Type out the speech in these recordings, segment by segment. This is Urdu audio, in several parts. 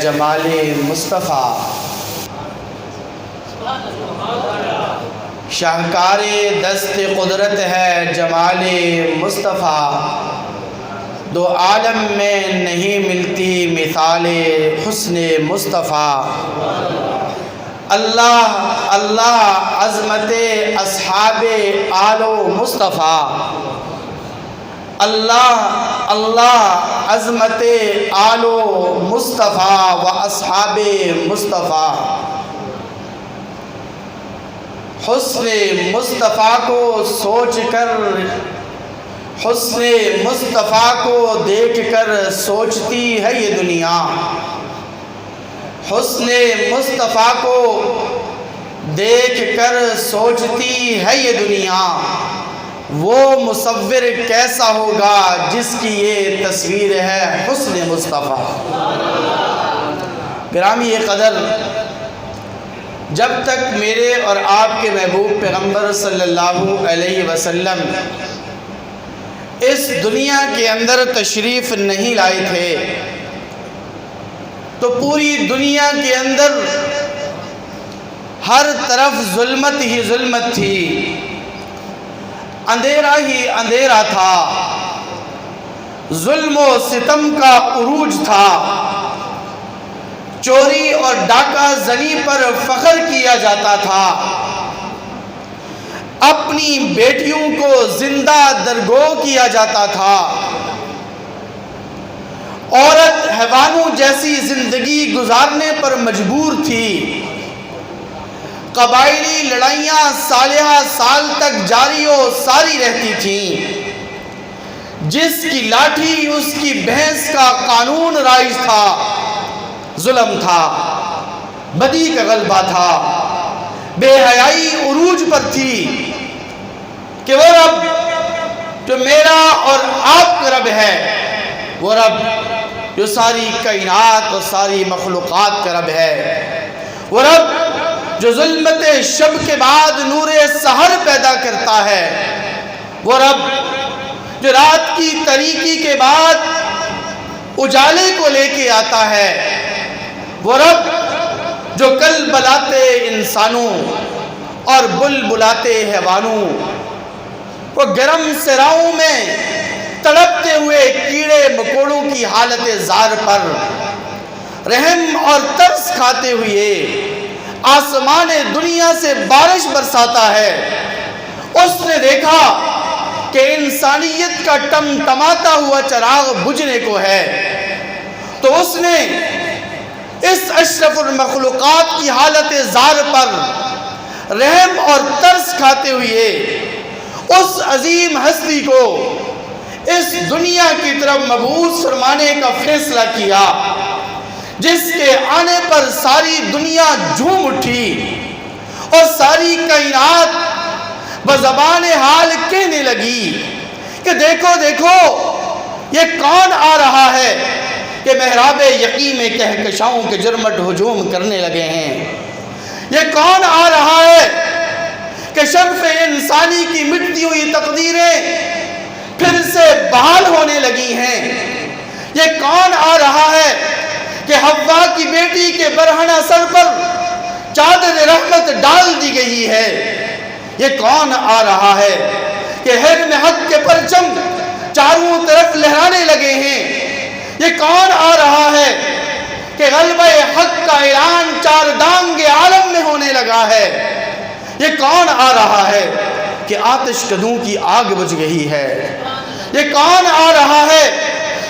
جمال مصطفیٰ، شاہکار دست قدرت ہے جمال مصطفیٰ، دو عالم میں نہیں ملتی مثال حسن مصطفیٰ۔ اللہ اللہ عظمت اصحاب آل و مصطفیٰ، اللہ اللہ عظمت آل و مصطفیٰ و اصحاب مصطفیٰ۔ حسن مصطفیٰ کو سوچ کر، حسن مصطفیٰ کو دیکھ کر سوچتی ہے یہ دنیا، حسن مصطفیٰ کو دیکھ کر سوچتی ہے یہ دنیا، وہ مصور کیسا ہوگا جس کی یہ تصویر ہے حسن مصطفیٰ۔ گرامی قدر، جب تک میرے اور آپ کے محبوب پیغمبر صلی اللہ علیہ وسلم اس دنیا کے اندر تشریف نہیں لائے تھے تو پوری دنیا کے اندر ہر طرف ظلمت ہی ظلمت تھی، اندھیرا ہی اندھیرا تھا، ظلم و ستم کا عروج تھا، چوری اور ڈاکہ زنی پر فخر کیا جاتا تھا، اپنی بیٹیوں کو زندہ درگو کیا جاتا تھا، عورت حیوانوں جیسی زندگی گزارنے پر مجبور تھی، قبائلی لڑائیاں سالیہ سال تک جاری و ساری رہتی تھیں، جس کی لاٹھی اس کی بھینس کا قانون رائج تھا، ظلم تھا، بدی کا غلبہ تھا، بے حیائی عروج پر تھی کہ وہ رب جو میرا اور آپ کا رب ہے، وہ رب جو ساری کائنات اور ساری مخلوقات کا رب ہے، وہ رب جو ظلمت شب کے بعد نور سحر پیدا کرتا ہے، وہ رب جو رات کی تاریکی کے بعد اجالے کو لے کے آتا ہے، وہ رب جو کل بلاتے انسانوں اور بل بلاتے حیوانوں، وہ گرم صحراؤں میں تڑپتے ہوئے کیڑے مکوڑوں کی حالت زار پر رحم اور ترس کھاتے ہوئے آسمان دنیا سے بارش برساتا ہے۔ اس نے دیکھا کہ انسانیت کا ٹمٹماتا ہوا چراغ بجھنے کو ہے، تو اس نے اس اشرف المخلوقات کی حالت زار پر رحم اور ترس کھاتے ہوئے اس عظیم ہستی کو اس دنیا کی طرف مبعوث فرمانے کا فیصلہ کیا، جس کے آنے پر ساری دنیا جھوم اٹھی اور ساری کائنات بزبان حال کہنے لگی کہ دیکھو دیکھو یہ کون آ رہا ہے کہ محراب یقین میں کہکشاؤں کے جرمٹ ہجوم کرنے لگے ہیں، یہ کون آ رہا ہے کہ شرف انسانی کی مٹتی ہوئی تقدیریں پھر سے بحال ہونے لگی ہیں، یہ کون آ رہا ہے کہ حوا کی بیٹی کے برہنہ سر پر چادر رحمت ڈال دی گئی ہے، یہ کون آ رہا ہے کہ حرم حق کے پرچم چاروں طرف لہرانے لگے ہیں، یہ کون آ رہا ہے کہ غلبہ حق کا اعلان چار دانگ عالم میں ہونے لگا ہے، یہ کون آ رہا ہے کہ آتش کدوں کی آگ بجھ گئی ہے، یہ کون آ رہا ہے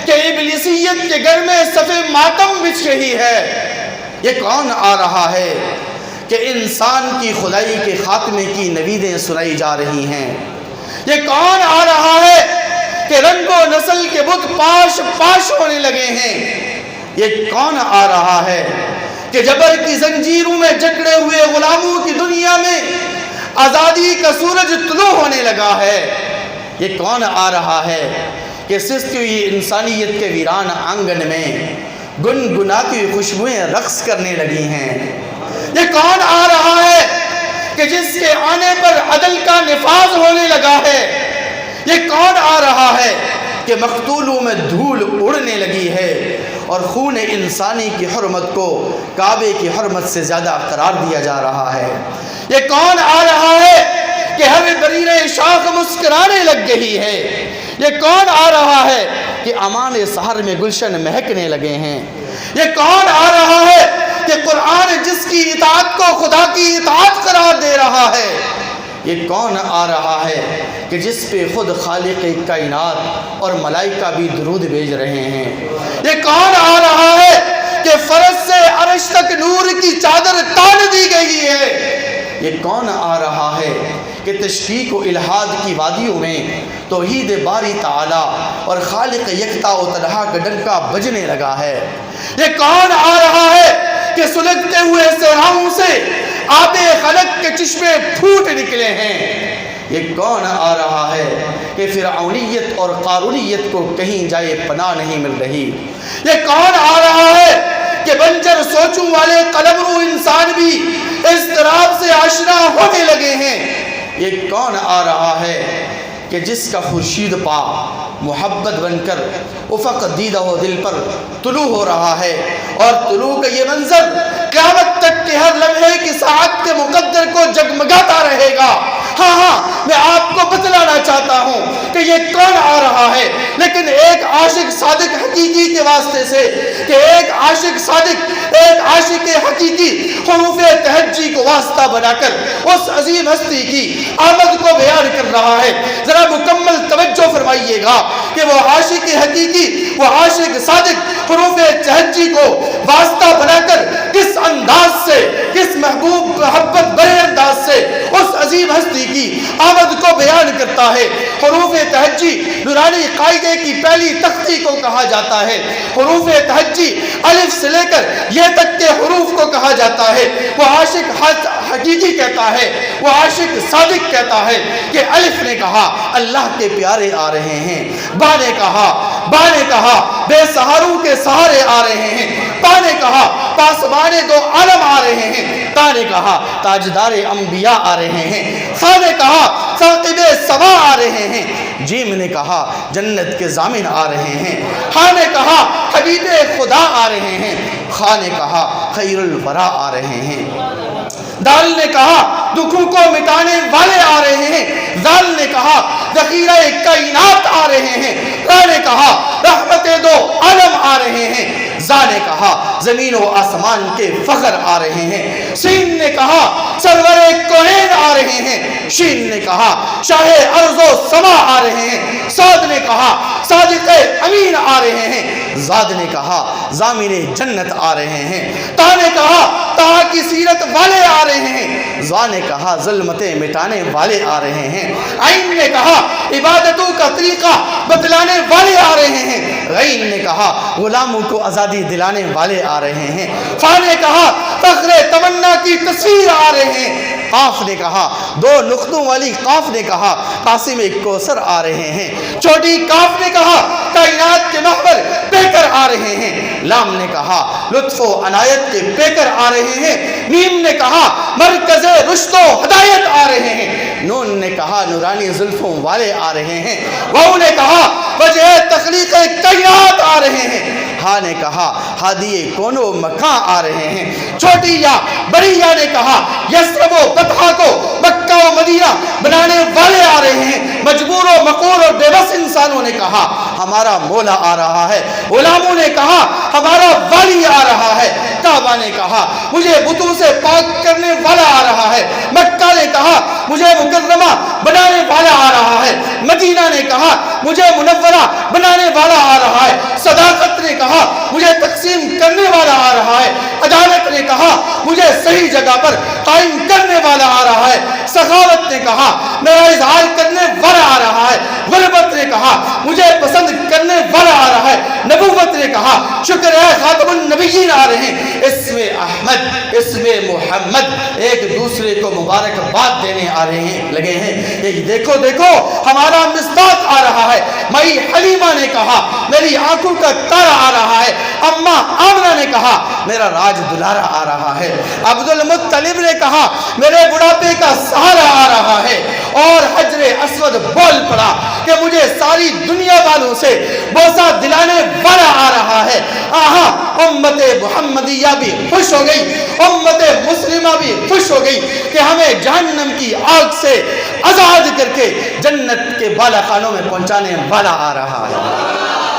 کہ ابلیسیت کے گھر میں صف ماتم بچھ گئی ہے، یہ کون آ رہا ہے کہ انسان کی خدائی کے خاتمے کی نویدیں سنائی جا رہی ہیں، یہ کون آ رہا ہے کہ رنگ و نسل کے بت پاش پاش ہونے لگے ہیں، یہ کون آ رہا ہے کہ جبر کی زنجیروں میں جکڑے ہوئے غلاموں کی دنیا میں آزادی کا سورج طلوع ہونے لگا ہے، یہ کون آ رہا ہے کہ سستی ہوئی انسانیت کے ویران آنگن میں گنگناتی ہوئی خوشبوئیں رقص کرنے لگی ہیں، یہ کون آ رہا ہے کہ جس کے آنے پر عدل کا نفاذ ہونے لگا ہے، یہ کون آ رہا ہے کہ مقتولوں میں دھول اڑنے لگی ہے اور خون انسانی کی حرمت کو کعبے کی حرمت سے زیادہ قرار دیا جا رہا ہے۔ یہ کون آ رہا ہے کہ ہمیں بریر شاخ مسکرانے لگ گئی ہے؟ یہ کون آ رہا ہے کہ امان سحر میں گلشن مہکنے لگے ہیں؟ یہ کون آ رہا ہے کہ قرآن جس کی اطاعت کو خدا کی اطاعت قرار دے رہا ہے؟ یہ کون آ رہا ہے کہ جس پہ خود خالق کائنات اور ملائکہ بھی درود بھیج رہے ہیں؟ یہ کون آ رہا ہے کہ فرش سے عرش تک نور کی چادر تان دی گئی ہے؟ یہ کون آ رہا ہے کہ تشکیک و الہاد کی وادیوں میں توحید باری تعالی اور خالق یکتا و تنہا کا ڈنکا بجنے لگا ہے؟ یہ کون آ رہا ہے کہ سلگتے ہوئے صحراؤں سے آب خلق کے چشمے پھوٹ نکلے ہیں؟ یہ کون آ رہا ہے کہ فرعونیت اور قارونیت کو کہیں جائے پناہ نہیں مل رہی؟ یہ کون آ رہا ہے کہ بنجر سوچوں والے قلمرو انسان بھی اضطراب سے آشنا ہونے لگے ہیں؟ یہ کون آ رہا ہے کہ جس کا خورشید پا محبت بن کر افق دیدہ و دل پر طلوع ہو رہا ہے، اور طلوع کا یہ منظر قیامت تک کے ہر لمحے کی ساعت کے مقدر کو جگمگاتا رہے گا۔ ہاں میں آپ کو بتلانا چاہتا ہوں کہ یہ کون آ رہا ہے، لیکن ایک عاشق صادق حقیقی کے واسطے سے، کہ ایک عاشق صادق، ایک عاشق حقیقی حروف تہجی کو واسطہ بنا کر اس عظیم ہستی کی آمد کو بیان کر رہا ہے۔ ذرا مکمل توجہ فرمائیے گا کہ وہ عاشق حقیقی، وہ عاشق صادق حروف تہجی کو واسطہ بنا کر کس انداز سے، کس محبوب محبت بڑے انداز سے اس عظیم ہستی کی آمد کو بیان کرتا ہے۔ حروف تہجی نورانی قاعدے کی پہلی تختی کو کہا جاتا ہے۔ حروف تہجی الف سے لے کر یہ تک کے حروف کو کہا جاتا ہے۔ وہ عاشق حقیقی کہتا ہے، وہ عاشق صادق کہتا ہے کہ الف نے کہا اللہ کے پیارے آ رہے ہیں، با نے کہا بے سہاروں کے سہارے آ رہے ہیں، تا نے کہا پاسبان دو عالم آ رہے ہیں، تا نے کہا تاجدار انبیاء آ رہے ہیں، فا نے کہا ثاقب سما آ رہے ہیں، جیم نے کہا جنت کے ضامن آ رہے ہیں، ہا نے کہا حبیب خدا آ رہے ہیں، خا نے کہا خیر الورا آ رہے ہیں، دال نے کہا دکھوں کو مٹانے والے آ رہے ہیں، زال نے کہا ذخیرہ کائنات آ رہے ہیں، را نے کہا رحمت دو عالم آ رہے ہیں، زا نے کہا زمین و آسمان کے فخر آ رہے ہیں، سین نے کہا سرور کونین آ رہے ہیں، شین نے کہا شاہ ارض و سما آ رہے ہیں، صاد نے کہا صادق امین آ رہے ہیں، زاد نے کہا ضامن جنت آ رہے ہیں، تا نے کہا تا کی سیرت والے آ رہے ہیں، زا نے کہا ظلمتیں مٹانے والے آ رہے ہیں، عین نے کہا عبادتوں کا طریقہ بتلانے والے آ رہے ہیں، غین نے کہا غلاموں کو آزادی دلانے والے آ رہے ہیں، فا نے کہا فخر تمنا کی تصویر آ رہے ہیں، قاف نے کہا دو نقطوں والی قاف نے کہا قاسم کوثر آ رہے ہیں، چھوٹی کاف نے کہا کائنات کے محور پیکر آ رہے ہیں، لام نے کہا لطف و عنایت کے پیکر آ رہے ہیں، میم نے کہا مرکز رشد و ہدایت آ رہے ہیں، نون نے کہا نورانی زلفوں والے آ رہے ہیں، واو نے کہا وجہ تخلیق کائنات آ رہے ہیں، ہا نے کہا ہادی کون و مکاں آ رہے ہیں، چھوٹی یا بڑی یا نے کہا یثرب و بطحا کو مکہ و مدینہ بنانے والے آ رہے ہیں، مجبور و مقور اور بے بس انسانوں نے کہا ہمارا مولا آ رہا ہے، غلاموں نے کہا ہمارا والی آ رہا ہے، کعبہ نے کہا مجھے بتوں سے پاک کرنے والا آ رہا ہے، مکہ نے کہا مجھے مکرمہ بنانے والا آ رہا ہے، مدینہ نے کہا مجھے منورہ بنانے والا آ رہا ہے، صداقت نے کہا مجھے تقسیم کرنے والا آ رہا ہے، عدالت نے کہا مجھے صحیح جگہ پر قائم کرنے والا آ رہا ہے، سخاوت نے کہا میرا اظہار کرنے والا آ رہا ہے، غربت نے کہا مجھے پسند کرنے والا آ رہا ہے، نبوت نے کہا شکر ہے خاتم النبیین آ رہے ہیں، اسم احمد اسم محمد ایک دوسرے کو مبارکباد دینے آ رہے ہیں لگے ہیں، یہ دیکھو دیکھو ہمارا مصداق آ رہا ہے، مائی حلیمہ نے کہا میری آنکھوں کا تارا آ رہا ہے، اماں آمنہ نے کہا میرا راج دلارا آ رہا ہے، عبد المطلب نے کہا میرے بڑھاپے کا سہارا آ رہا ہے، اور حجر اسود بول پڑا کہ مجھے ساری دنیا والوں سے بوسہ دلانے والا آ رہا ہے۔ آہا، امت محمدیہ بھی خوش ہو گئی، امت مسلمہ بھی خوش ہو گئی کہ ہمیں جہنم کی آگ سے آزاد کر کے جنت کے بالا خانوں میں پہنچانے والا آ رہا ہے۔